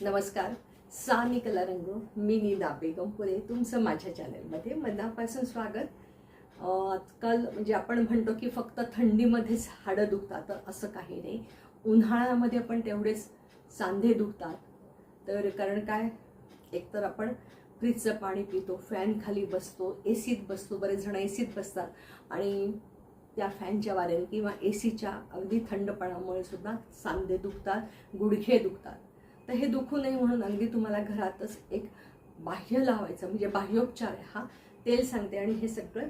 नमस्कार. सानी कला रंग मी नीना बेगमपुरे तुमचं माझ्या चॅनलमध्ये मनापासून स्वागत. आजकाल म्हणजे आपण म्हणतो की फक्त थंडीमध्येच हाडं दुखतात, तर असं काही नाही. उन्हाळ्यामध्ये पण तेवढेच सांधे दुखतात. तर कारण काय, एकतर आपण फ्रीजचं पाणी पितो, फॅन खाली बसतो, एसीत बसतो, बरेच जण एसीत बसतात आणि त्या फॅनच्या वाऱ्याने किंवा एसीच्या अगदी थंडपणामुळे सुद्धा सांधे दुखतात, गुडघे दुखतात. तर हे दुखू नये म्हणून अगदी तुम्हाला घरातच एक बाह्य लावायचं म्हणजे बाह्योपचार आहे हा. तेल सांगते आणि हे सगळं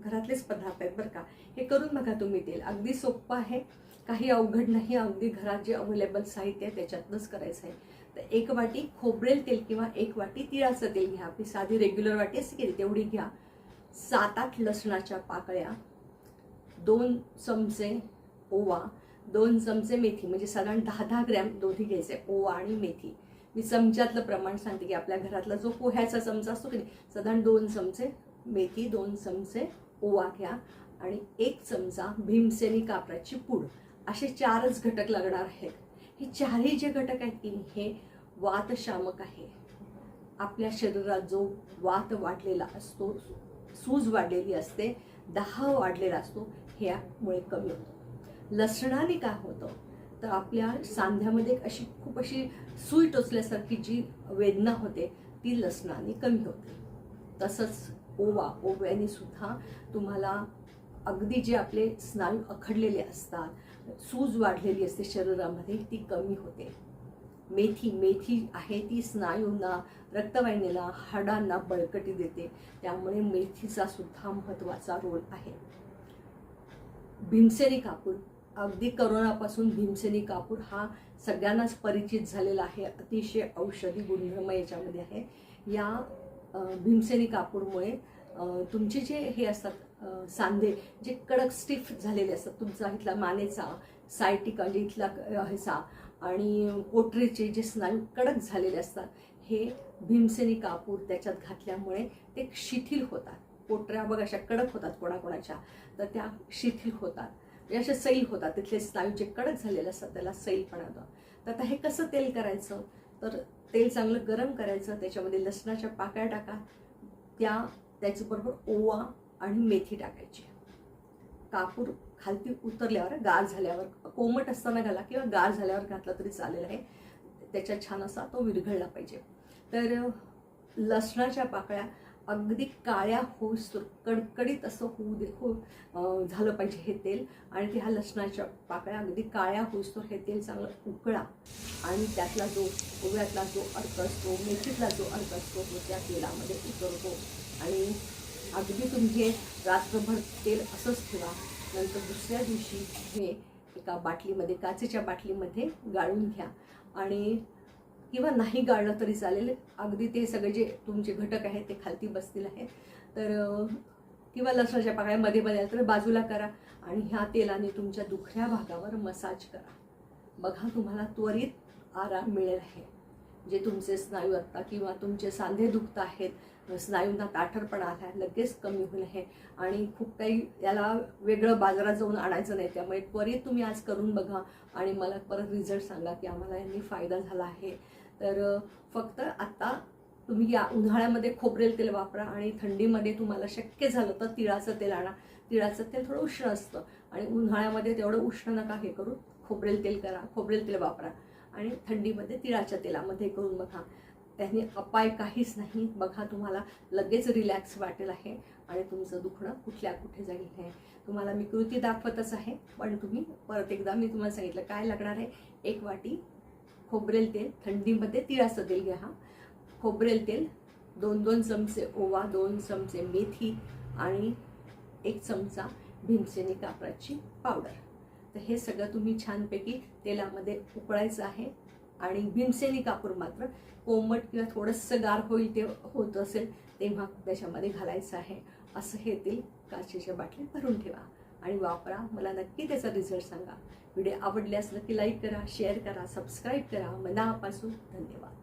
घरातलेच पदार्थ आहेत बरं का. हे करून बघा तुम्ही. तेल अगदी सोपं आहे, काही अवघड नाही. अगदी घरात जे अवेलेबल साहित्य आहे त्याच्यातनंच करायचं आहे. तर 1 वाटी खोबरेल तेल किंवा 1 वाटी तिळाचं तेल घ्या. आपली साधी रेग्युलर वाटी असते की तेवढी घ्या. 7-8 लसणाच्या पाकळ्या, 2 चमचे ओवा, 2 चमचे मेथी, म्हणजे साधारण 10-10 ग्रॅम दोन्ही घ्यायचे, ओवा आणि मेथी. मी चमच्यातलं प्रमाण सांगते की आपल्या घरातला जो पोह्याचा चमचा असतो की नाही, साधारण 2 चमचे मेथी, 2 चमचे ओवा घ्या आणि 1 चमचा भीमसेनी कापराची पूड. असे 4च घटक लागणार आहेत. हे चारही जे घटक आहेत की हे वातशामक आहे. आपल्या शरीरात जो वात वाढलेला असतो, सूज वाढलेली असते, दाह वाढलेला असतो, ह्यामुळे कमी होतो. लसणाने काय होतं तर आपल्या सांध्यामध्ये खूप अशी सुई टोचल्यासारखी जी वेदना होते ती लसणाने कमी होते. तसंच ओव्याने सुद्धा तुम्हाला अगदी जे आपले स्नायू अखडलेले असतात, सूज वाढलेली असते शरीरामध्ये, ती कमी होते. मेथी आहे ती स्नायूंना, रक्तवाहिनीला, हाडांना बळकटी देते. त्यामुळे मेथीचा सुद्धा महत्त्वाचा रोल आहे. भीमसेनी कापूर, अगदी करोनापासून भीमसेनी कापूर हा सगळ्यांनाच परिचित झालेला आहे. अतिशय औषधी गुणधर्म याच्यामध्ये आहे. या भीमसेनी कापूरमुळे तुमचे जे हे असतात सांधे, जे कडक स्टिफ झालेले असतात, तुमचा इथला मानेचा, सायटिका म्हणजे इथला ह्याचा आणि पोटरीचे जे स्नायू कडक झालेले असतात, हे भीमसेनी कापूर त्याच्यात घातल्यामुळे ते शिथिल होतात. पोटऱ्या बघ अशा कडक होतात कोणाकोणाच्या, तर त्या शिथिल होतात, म्हणजे अशा सैल होतात. तिथले स्नायू जे कडक झालेले असतात त्याला सैलपणा येतो. तर आता हे कसं तेल करायचं, तर तेल चांगलं गरम करायचं, त्याच्यामध्ये लसणाच्या पाकळ्या टाका, त्याच्याबरोबर ओवा आणि मेथी टाकायची. कापूर खालती उतरल्यावर, गार झाल्यावर, कोमट असताना घाला किंवा गार झाल्यावर घातला तरी चालेल आहे. त्याच्यात छान असा तो विरघळला पाहिजे. तर लसणाच्या पाकळ्या अगदी काळ्या होईस्तोवर, कडकडीत असं झालं पाहिजे हे तेल. आणि ह्या लसणाच्या पाकळ्या अगदी काळ्या होईस्तोवर हे तेल चांगलं उकळा आणि त्यातला जो ओव्यातला जो अर्क असतो, मेथीतला जो अर्क असतो तो त्या तेलामध्ये उतरतो. आणि अगदी तुम्ही हे रात्रभर तेल असंच ठेवा. नंतर दुसऱ्या दिवशी हे एका बाटलीमध्ये, काचेच्या बाटलीमध्ये गाळून घ्या. आणि किंवा नाही गाळलं तरी चालेल, अगदी ते सगळे जे तुमचे घटक आहेत ते खालती बसतील आहे. तर किंवा लसणाच्या पाकळ्या मध्ये तर बाजूला करा आणि ह्या तेलाने तुमच्या दुखऱ्या भागावर मसाज करा. बघा तुम्हाला त्वरित आराम मिळेल आहे. जे तुमचे स्नायू आता किंवा तुमचे सांधे दुखत आहेत, स्नायूंना ताठरपणा आला, लगेच कमी होईल आहे. आणि खूप काही याला वेगळं बाजारात जाऊन आणायचं नाही. त्यामुळे त्वरित तुम्ही आज करून बघा आणि मला परत रिझल्ट सांगा की आम्हाला यांनी फायदा झाला आहे. तर फक्त आता तुम्ही या उन्हाळ्यामध्ये खोबरेल तेल वापरा आणि थंडीमध्ये तुम्हाला शक्य झालं तर तिळाचं तेल आणा. तिळाचं तेल थोडं उष्ण असतं आणि उन्हाळ्यामध्ये तेवढं उष्ण नका हे करू. खोबरेल तेल करा, खोबरेल तेल वापरा आणि थंडीमध्ये तिळाच्या तेलामध्ये करून बघा. त्याने अपाय काहीच नाही. बघा तुम्हाला लगेच रिलॅक्स वाटेल आहे आणि तुमचं दुखणं कुठल्या कुठे जाईल आहे. तुम्हाला मी कृती दाखवतच आहे, पण तुम्ही परत एकदा मी तुम्हाला सांगितलं काय लागणार आहे. 1 वाटी खोबरेल तेल, थंडीमध्ये तिळाचं तेल घ्या. खोबरेल तेल, 2-2 चमचे ओवा, 2 चमचे मेथी आणि 1 चमचा भीमसेनी कापराची पावडर. तर हे सगळं तुम्ही छानपैकी तेलामध्ये उकळायचं आहे. आणि भीमसेनी कापूर मात्र कोमट किंवा थोडंसं गार होईल ते होत असेल तेव्हा त्याच्यामध्ये घालायचं आहे. असं हे तेल काचेच्या बाटलीत भरून ठेवा आणि वापरा. मला नक्की त्याचा रिझल्ट सांगा. व्हिडिओ आवडल्यास नक्की लाईक करा, शेअर करा, सबस्क्राईब करा. मनापासून धन्यवाद.